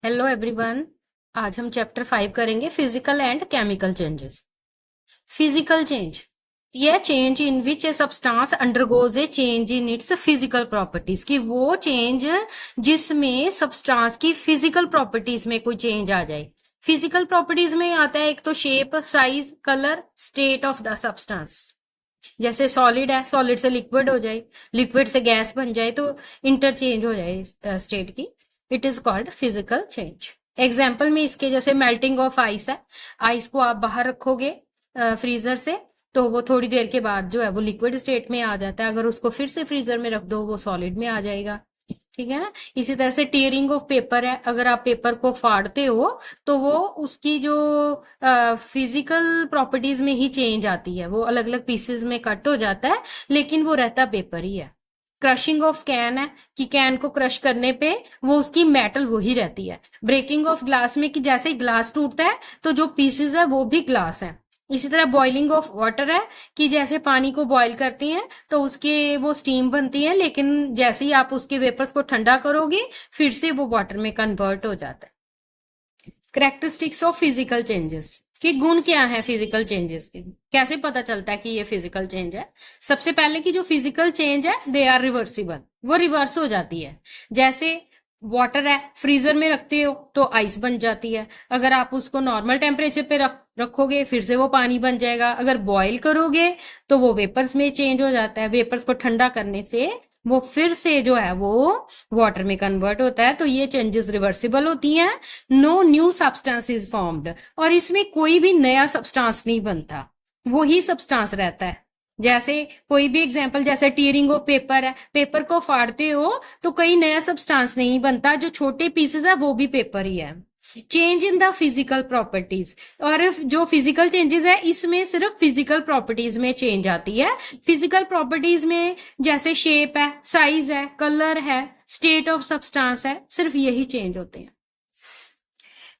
Hello everyone. आज हम chapter 5 करेंगे physical and chemical changes. Physical change यह change in which a substance undergoes a change in its physical properties, कि वो change जिसमें substance की फिजिकल प्रॉपर्टीज में कोई चेंज आ जाए। फिजिकल प्रॉपर्टीज में आता है एक तो shape, size, colour, state of the substance. जैसे सॉलिड है, सॉलिड से लिक्विड हो जाए, लिक्विड से गैस बन जाए, तो इंटरचेंज हो जाए स्टेट की। It is called physical change. Example में इसके जैसे मेल्टिंग ऑफ आइस है। आइस को आप बाहर रखोगे फ्रीजर से, तो वो थोड़ी देर के बाद जो है वो लिक्विड स्टेट में आ जाता है। अगर उसको फिर से फ्रीजर में रख दो, वो सॉलिड में आ जाएगा। ठीक है ना। इसी तरह से टीयरिंग ऑफ पेपर है। अगर आप पेपर को फाड़ते हो तो वो उसकी जो फिजिकल प्रॉपर्टीज में ही चेंज आती है, वो अलग अलग पीसेस में कट हो जाता है, लेकिन वो रहता पेपर ही है। क्रशिंग ऑफ कैन है, कि कैन को क्रश करने पे वो उसकी मेटल वही रहती है। ब्रेकिंग ऑफ ग्लास में, कि जैसे ही ग्लास टूटता है तो जो पीसेस है वो भी ग्लास है। इसी तरह बॉइलिंग ऑफ वाटर है, कि जैसे पानी को बॉईल करती हैं तो उसके वो स्टीम बनती है, लेकिन जैसे ही आप उसके वेपर्स को ठंडा करोगे फिर से वो वाटर में कन्वर्ट हो जाता है। कैरेक्टरिस्टिक्स ऑफ फिजिकल चेंजेस, कि गुण क्या है फिजिकल चेंजेस के, कैसे पता चलता है कि ये फिजिकल चेंज है। सबसे पहले कि जो फिजिकल चेंज है दे आर रिवर्सिबल, वो रिवर्स हो जाती है। जैसे वाटर है, फ्रीजर में रखते हो तो आइस बन जाती है। अगर आप उसको नॉर्मल टेम्परेचर पे रखोगे फिर से वो पानी बन जाएगा। अगर बॉईल करोगे तो वो वेपर्स में चेंज हो जाता है। वेपर्स को ठंडा करने से वो फिर से जो है वो वाटर में कन्वर्ट होता है। तो ये चेंजेस रिवर्सिबल होती हैं। No new substance is formed, और इसमें कोई भी नया सब्सटेंस नहीं बनता, वो ही सब्सटेंस रहता है। जैसे कोई भी एग्जांपल, जैसे टीयरिंग ऑफ पेपर है, पेपर को फाड़ते हो तो कोई नया सब्सटेंस नहीं बनता, जो छोटे पीसेस है वो भी पेपर ही है। Change in the physical properties, और जो फिजिकल चेंजेस है इसमें सिर्फ फिजिकल प्रॉपर्टीज में चेंज आती है। फिजिकल प्रॉपर्टीज में जैसे शेप है, साइज है, कलर है, स्टेट ऑफ सब्सटेंस है, सिर्फ यही चेंज होते हैं।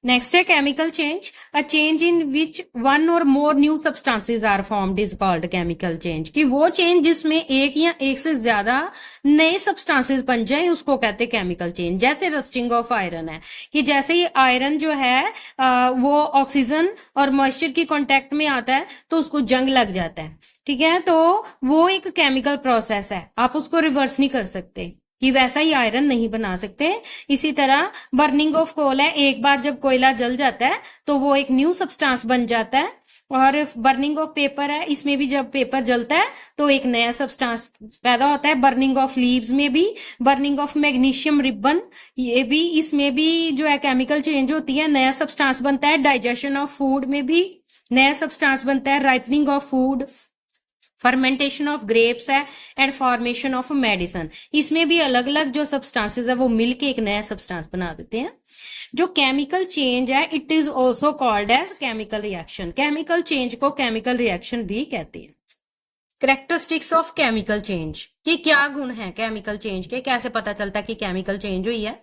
नेक्स्ट है chemical change. A change in which one or more new substances are formed is called chemical change, कि वो चेंज जिसमें एक या एक से ज्यादा नए सब्सटेंसेस बन जाए उसको कहते हैं केमिकल चेंज। जैसे रस्टिंग ऑफ आयरन है, कि जैसे ही आयरन जो है वो ऑक्सीजन और मॉइस्चर की कांटेक्ट में आता है तो उसको जंग लग जाता है। ठीक है, तो वो एक केमिकल प्रोसेस है, आप उसको रिवर्स नहीं कर सकते, कि वैसा ही आयरन नहीं बना सकते। इसी तरह बर्निंग ऑफ कोल है, एक बार जब कोयला जल जाता है तो वो एक न्यू सब्सटेंस बन जाता है। और बर्निंग ऑफ पेपर है, इसमें भी जब पेपर जलता है तो एक नया सब्सटेंस पैदा होता है। बर्निंग ऑफ लीव्स में भी, बर्निंग ऑफ मैग्नीशियम रिबन, ये भी, इसमें भी जो है केमिकल चेंज होती है, नया सब्सटेंस बनता है। डाइजेशन ऑफ फूड में भी नया सब्सटेंस बनता है। Ripening of food, fermentation of grapes है, एंड फॉर्मेशन ऑफ मेडिसिन, इसमें भी अलग अलग जो सब्सटेंसेस है वो मिलके एक नया सब्सटेंस बना देते हैं। जो केमिकल चेंज है it is also called as chemical reaction. Chemical change को केमिकल रिएक्शन भी कहते हैं। कैरेक्टरिस्टिक्स ऑफ केमिकल चेंज, कि क्या गुण है केमिकल चेंज के, कैसे पता चलता है कि केमिकल चेंज हुई है।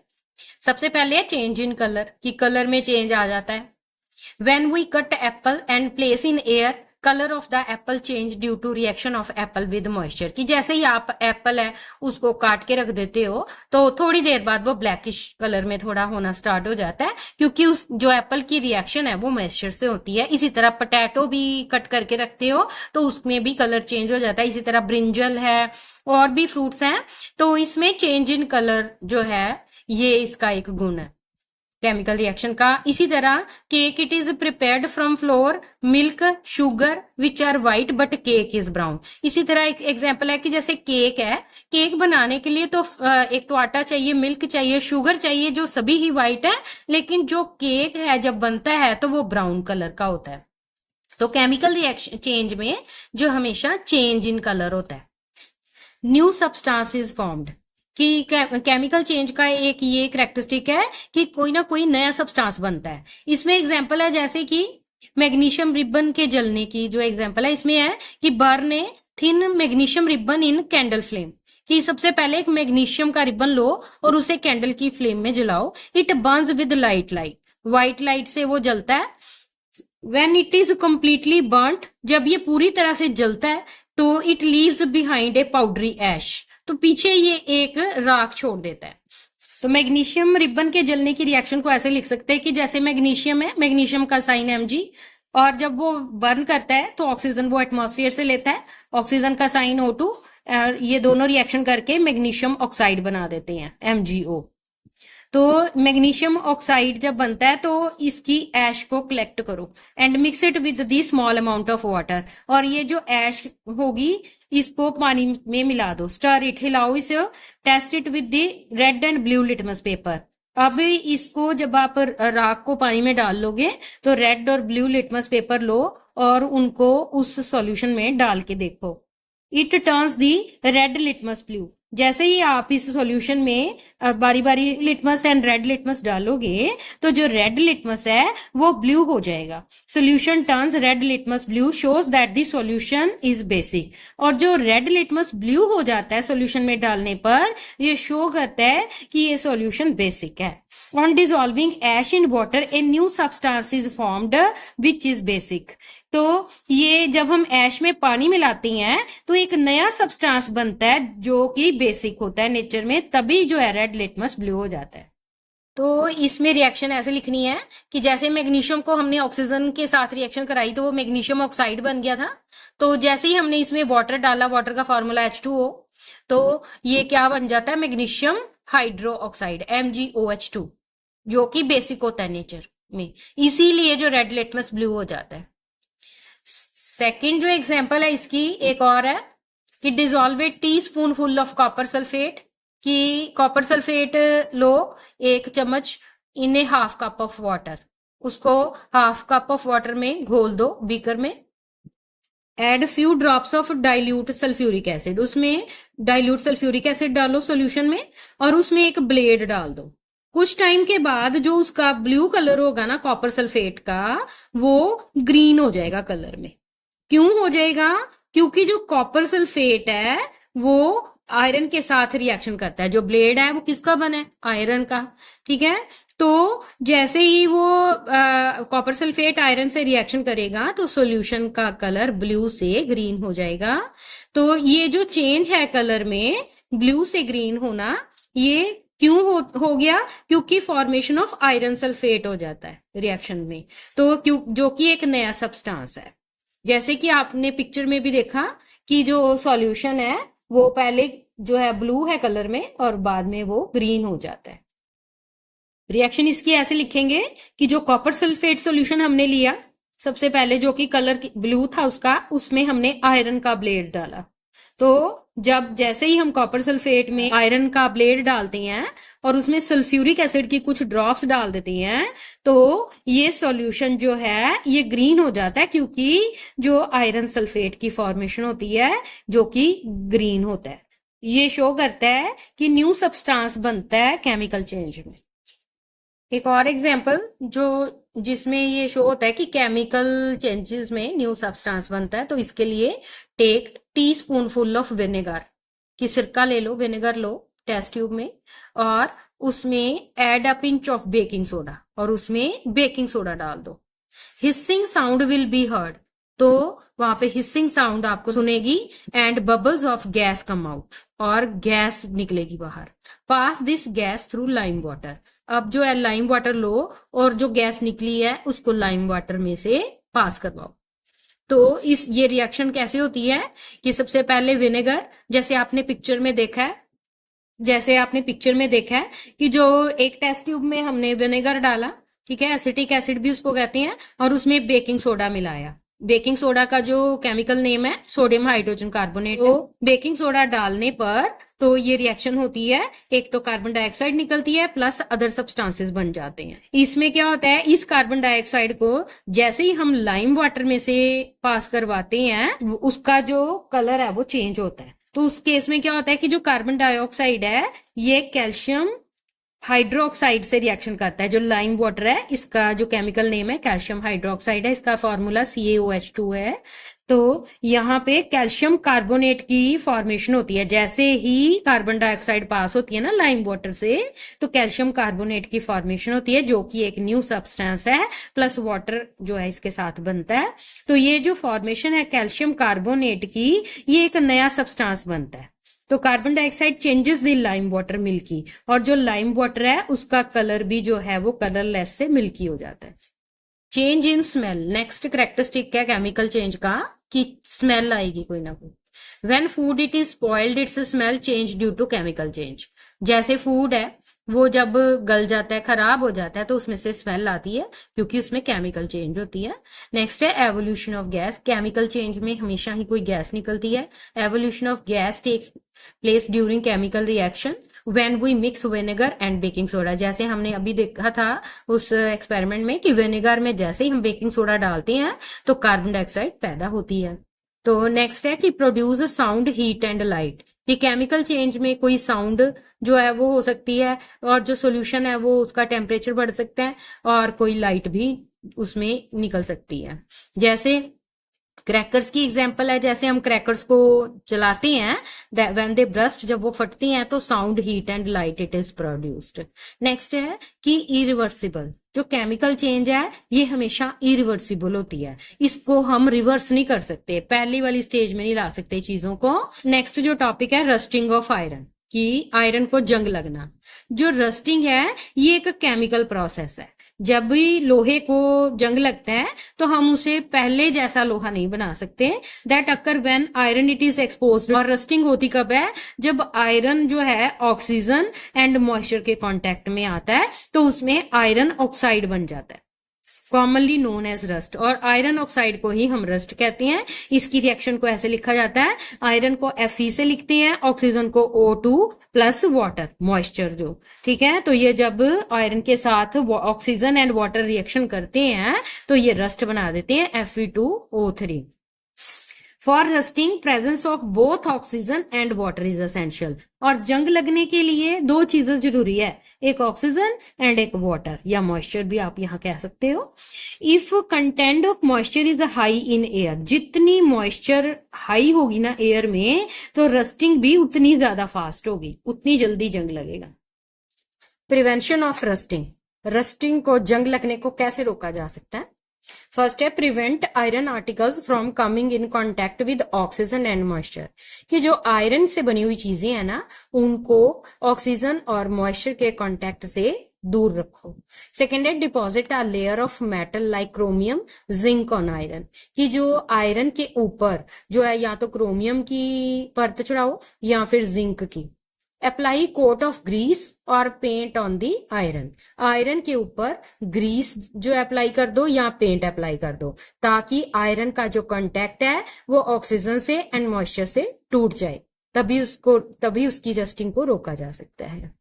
सबसे पहले है चेंज इन कलर, कि कलर में चेंज आ जाता है। When we cut apple and place in air, color of the apple change due to reaction of apple with moisture, कि जैसे ही आप एप्पल है उसको काट के रख देते हो तो थोड़ी देर बाद वो ब्लैकिश कलर में थोड़ा होना स्टार्ट हो जाता है, क्योंकि उस जो एप्पल की रिएक्शन है वो मॉइस्चर से होती है। इसी तरह पोटैटो भी कट करके रखते हो तो उसमें भी कलर चेंज हो जाता है। इसी तरह ब्रिंजल है और भी फ्रूट्स हैं, तो इसमें चेंज इन कलर जो है ये इसका एक गुण है केमिकल रिएक्शन का। इसी तरह cake, it is prepared from flour, milk, sugar which are white but cake is brown. इसी तरह एक एग्जांपल है कि जैसे केक है, केक बनाने के लिए तो एक तो आटा चाहिए, मिल्क चाहिए, शुगर चाहिए, जो सभी ही व्हाइट है, लेकिन जो केक है जब बनता है तो वो ब्राउन कलर का होता है। तो केमिकल रिएक्शन चेंज में जो हमेशा चेंज इन कलर होता है। न्यू सब्सटेंस इज फॉर्म्ड, कि केमिकल चेंज का एक ये कैरेक्टरिस्टिक है कि कोई ना कोई नया सब्सटेंस बनता है। इसमें एग्जांपल है जैसे कि मैग्नीशियम रिबन के जलने की जो एग्जांपल है, इसमें है कि burn a thin magnesium ribbon in candle flame, कि सबसे पहले एक मैग्नीशियम का रिबन लो और उसे कैंडल की फ्लेम में जलाओ। It burns with light, white light से वो जलता है। When it is completely burnt, जब ये पूरी तरह से जलता है तो it leaves behind a powdery ash, तो पीछे ये एक राख छोड़ देता है। तो मैग्नीशियम रिबन के जलने की रिएक्शन को ऐसे लिख सकते हैं कि जैसे मैग्नीशियम है, मैग्नीशियम का साइन Mg, और जब वो बर्न करता है तो ऑक्सीजन वो एटमॉस्फेयर से लेता है, ऑक्सीजन का साइन O2, और ये दोनों रिएक्शन करके मैग्नीशियम ऑक्साइड बना देते हैं MgO। तो मैग्नीशियम ऑक्साइड जब बनता है तो इसकी ऐश को कलेक्ट करो and mix it with the small amount of water, और ये जो ऐश होगी इसको पानी में मिला दो, स्टर इट, हिलाओ इसे, taste it with the red and blue litmus paper. अब इसको जब आप राख को पानी में डाल लोगे तो रेड और ब्लू लिटमस पेपर लो और उनको उस सॉल्यूशन में डाल के देखो। It turns the red litmus blue. जैसे ही आप इस सॉल्यूशन में बारी बारी लिटमस एंड रेड लिटमस डालोगे तो जो रेड लिटमस है वो ब्लू हो जाएगा। Solution turns red litmus blue, shows that the solution is basic. और जो रेड लिटमस ब्लू हो जाता है सॉल्यूशन में डालने पर, ये शो करता है कि ये सॉल्यूशन बेसिक है। On dissolving ash in water a new substance is formed which is basic. तो ये जब हम ऐश में पानी मिलाते हैं तो एक नया सब्सटेंस बनता है जो कि बेसिक होता है नेचर में, तभी जो है रेड लिटमस ब्लू हो जाता है। तो इसमें रिएक्शन ऐसे लिखनी है कि जैसे मैग्नीशियम को हमने ऑक्सीजन के साथ रिएक्शन कराई तो वो मैग्नीशियम ऑक्साइड बन गया था, तो जैसे ही हमने इसमें वाटर डाला, वाटर का फॉर्मूला H2O, तो ये क्या बन जाता है, मैग्नीशियम हाइड्रो ऑक्साइड MgOH2, जो कि बेसिक होता है नेचर में, इसीलिए जो रेड लिटमस ब्लू हो जाता है। सेकंड जो एग्जांपल है इसकी एक और है कि dissolve a teaspoon full of copper sulphate, कि कॉपर सल्फेट लो 1 चम्मच in a half cup of water, उसको हाफ कप ऑफ वाटर में घोल दो बीकर में। Add few drops of dilute sulphuric acid, उसमें डाइल्यूट सल्फ्यूरिक एसिड डालो सॉल्यूशन में और उसमें एक ब्लेड डाल दो। कुछ टाइम के बाद जो उसका ब्लू कलर होगा ना कॉपर सल्फेट का, वो ग्रीन हो जाएगा कलर में। क्यों हो जाएगा? क्योंकि जो कॉपर सल्फेट है वो आयरन के साथ रिएक्शन करता है। जो ब्लेड है वो किसका बना है? आयरन का। ठीक है, तो जैसे ही वो कॉपर सल्फेट आयरन से रिएक्शन करेगा तो सॉल्यूशन का कलर ब्लू से ग्रीन हो जाएगा। तो ये जो चेंज है कलर में, ब्लू से ग्रीन होना, ये क्यों हो गया? क्योंकि फॉर्मेशन ऑफ आयरन सल्फेट हो जाता है रिएक्शन में, तो क्यों, जो कि एक नया सब्सटेंस है। जैसे कि आपने पिक्चर में भी देखा कि जो सॉल्यूशन है वो पहले जो है ब्लू है कलर में और बाद में वो ग्रीन हो जाता है। रिएक्शन इसकी ऐसे लिखेंगे कि जो कॉपर सल्फेट सॉल्यूशन हमने लिया सबसे पहले, जो कि कलर ब्लू था उसका, उसमें हमने आयरन का ब्लेड डाला। तो जब जैसे ही हम कॉपर सल्फेट में आयरन का ब्लेड डालते हैं और उसमें सल्फ्यूरिक एसिड की कुछ ड्रॉप्स डाल देते हैं तो ये सॉल्यूशन जो है ये ग्रीन हो जाता है, क्योंकि जो आयरन सल्फेट की फॉर्मेशन होती है जो कि ग्रीन होता है। ये शो करता है कि न्यू सब्सटेंस बनता है केमिकल चेंज में। एक और एग्जांपल जो जिसमें ये शो होता है कि केमिकल चेंजेस में न्यू सब्सटेंस बनता है, तो इसके लिए take teaspoon full of vinegar, कि सिरका ले लो, विनेगर लो टेस्ट ट्यूब में, और उसमें add a pinch of baking soda और उसमें बेकिंग सोडा डाल दो। Hissing sound will be heard, तो वहां पे हिसिंग साउंड आपको सुनेगी and bubbles of gas come out, और गैस निकलेगी बाहर। Pass this gas through lime water, अब जो है लाइम वाटर लो और जो गैस निकली है उसको लाइम वाटर में से पास करवाओ। तो ये रिएक्शन कैसे होती है कि सबसे पहले विनेगर, जैसे आपने पिक्चर में देखा है कि जो एक टेस्ट ट्यूब में हमने विनेगर डाला, ठीक है, एसिटिक एसिड भी उसको कहते हैं, और उसमें बेकिंग सोडा मिलाया। बेकिंग सोडा का जो केमिकल नेम है सोडियम हाइड्रोजन कार्बोनेट। तो बेकिंग सोडा डालने पर तो ये रिएक्शन होती है, एक तो कार्बन डाइऑक्साइड निकलती है प्लस अदर सब्सटेंसेस बन जाते हैं। इसमें क्या होता है, इस कार्बन डाइऑक्साइड को जैसे ही हम लाइम वाटर में से पास करवाते हैं उसका जो कलर है वो चेंज होता है। तो उस केस में क्या होता है कि जो कार्बन डाइऑक्साइड है ये कैल्शियम हाइड्रोक्साइड से रिएक्शन करता है। जो लाइम वाटर है इसका जो केमिकल नेम है कैल्शियम हाइड्रोक्साइड है, इसका फॉर्मूला CaOH2 है। तो यहाँ पे कैल्शियम कार्बोनेट की फॉर्मेशन होती है। जैसे ही कार्बन डाइऑक्साइड पास होती है ना लाइम वाटर से, तो कैल्शियम कार्बोनेट की फॉर्मेशन होती है जो कि एक न्यू सब्सटेंस है, प्लस वाटर जो है इसके साथ बनता है। तो ये जो फॉर्मेशन है कैल्शियम कार्बोनेट की, ये एक नया सब्सटेंस बनता है। तो carbon dioxide changes the lime water milky, और जो लाइम वाटर है उसका कलर भी जो है वो कलरलेस से मिल्की हो जाता है। Change in smell, next characteristic है केमिकल चेंज का कि स्मेल आएगी कोई ना कोई। When food it is spoiled its smell change due to chemical change. जैसे फूड है वो जब गल जाता है, खराब हो जाता है, तो उसमें से स्मेल आती है क्योंकि उसमें केमिकल चेंज होती है। नेक्स्ट है evolution of gas, chemical change में हमेशा ही कोई गैस निकलती है। Evolution of gas takes place during chemical reaction when we mix vinegar and baking soda. जैसे हमने अभी देखा था उस एक्सपेरिमेंट में कि विनेगर में जैसे ही हम बेकिंग सोडा डालते हैं तो कार्बन डाइऑक्साइड पैदा होती है। तो नेक्स्ट है कि produce sound heat and light, कि केमिकल चेंज में कोई साउंड जो है वो हो सकती है, और जो सॉल्यूशन है वो उसका टेम्परेचर बढ़ सकता है, और कोई लाइट भी उसमें निकल सकती है। जैसे क्रैकर्स की एग्जांपल है, जैसे हम क्रैकर्स को जलाते हैं, व्हेन दे ब्रस्ट, जब वो फटती हैं तो sound heat and light it is produced. Next है कि इरिवर्सिबल, जो केमिकल चेंज है ये हमेशा इरिवर्सिबल होती है, इसको हम रिवर्स नहीं कर सकते, पहली वाली स्टेज में नहीं ला सकते चीजों को। नेक्स्ट जो टॉपिक है रस्टिंग ऑफ आयरन, कि आयरन को जंग लगना। जो रस्टिंग है ये एक केमिकल प्रोसेस है, जब भी लोहे को जंग लगता है तो हम उसे पहले जैसा लोहा नहीं बना सकते। That occur when iron it is exposed, और रस्टिंग होती कब है, जब आयरन जो है ऑक्सीजन एंड मॉइस्चर के कांटेक्ट में आता है तो उसमें आयरन ऑक्साइड बन जाता है, कॉमनली नोन एज रस्ट, और आयरन ऑक्साइड को ही हम रस्ट कहते हैं। इसकी रिएक्शन को ऐसे लिखा जाता है, आयरन को Fe से लिखते हैं, ऑक्सीजन को O2 प्लस वाटर, मॉइस्चर जो, ठीक है। तो ये जब आयरन के साथ ऑक्सीजन एंड वाटर रिएक्शन करते हैं तो ये रस्ट बना देते हैं Fe2O3। For rusting presence of both oxygen and water is essential, और जंग लगने के लिए दो चीजें जरूरी है, एक ऑक्सीजन एंड एक वाटर, या मॉइस्चर भी आप यहां कह सकते हो। If content of moisture is high in air, जितनी मॉइस्चर हाई होगी ना एयर में तो रस्टिंग भी उतनी ज्यादा फास्ट होगी, उतनी जल्दी जंग लगेगा। प्रिवेंशन ऑफ रस्टिंग, रस्टिंग को जंग लगने को कैसे रोका जा सकता है। फर्स्ट है prevent iron articles from coming in contact with oxygen and moisture, कि जो आयरन से बनी हुई चीजें हैं ना उनको ऑक्सीजन और मॉइस्चर के कांटेक्ट से दूर रखो। सेकेंड है deposit a layer of metal like chromium zinc on iron, कि जो आयरन के ऊपर जो है या तो क्रोमियम की परत चढ़ाओ या फिर जिंक की। अप्लाई कोट ऑफ ग्रीस और paint on the iron, iron के ऊपर ग्रीस जो अप्लाई कर दो या पेंट अप्लाई कर दो, ताकि आयरन का जो कांटेक्ट है वो ऑक्सीजन से एंड मॉइस्चर से टूट जाए, तभी उसकी रस्टिंग को रोका जा सकता है।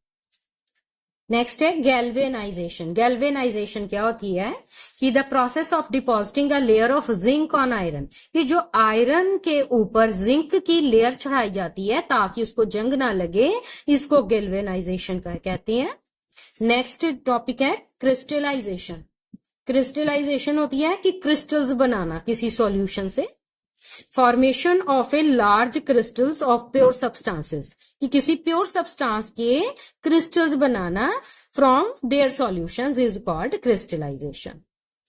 नेक्स्ट है गैल्वेनाइजेशन, गैल्वेनाइजेशन क्या होती है कि the process of depositing a layer of zinc on iron, कि जो आयरन के ऊपर जिंक की लेयर चढ़ाई जाती है ताकि उसको जंग ना लगे, इसको गैल्वेनाइजेशन कहते हैं। नेक्स्ट टॉपिक है क्रिस्टलाइजेशन, क्रिस्टलाइजेशन होती है कि क्रिस्टल्स बनाना किसी सॉल्यूशन से। Formation of a large crystals of pure substances, कि किसी प्योर सब्सटेंस के क्रिस्टल्स बनाना from their solutions is called crystallization.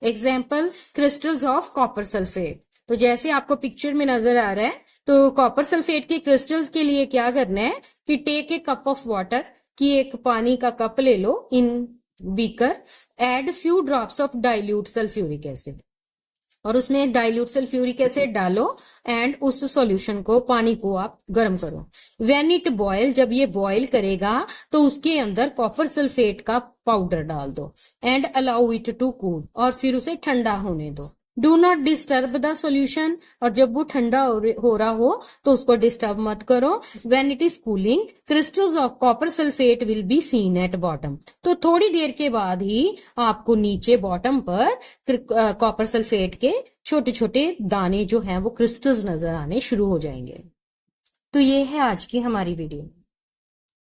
Example crystals of copper sulphate, तो जैसे आपको पिक्चर में नजर आ रहा है, तो कॉपर सल्फेट के क्रिस्टल्स के लिए क्या करना है कि take a cup of water, कि एक पानी का कप ले लो in beaker, add few drops of dilute sulphuric acid, और उसमें डाइल्यूट सल्फ्यूरिक एसिड डालो एंड उस सॉल्यूशन को, पानी को आप गर्म करो। व्हेन इट बॉयल, जब ये बॉयल करेगा तो उसके अंदर कॉपर सल्फेट का पाउडर डाल दो and allow it to cool, और फिर उसे ठंडा होने दो। Do not disturb the solution, और जब वो ठंडा हो रहा हो तो उसको डिस्टर्ब मत करो। When it is cooling crystals of copper sulphate will be seen at bottom, तो थोड़ी देर के बाद ही आपको नीचे बॉटम पर कॉपर सल्फेट के छोटे छोटे दाने जो हैं वो क्रिस्टल्स नजर आने शुरू हो जाएंगे। तो ये है आज की हमारी वीडियो।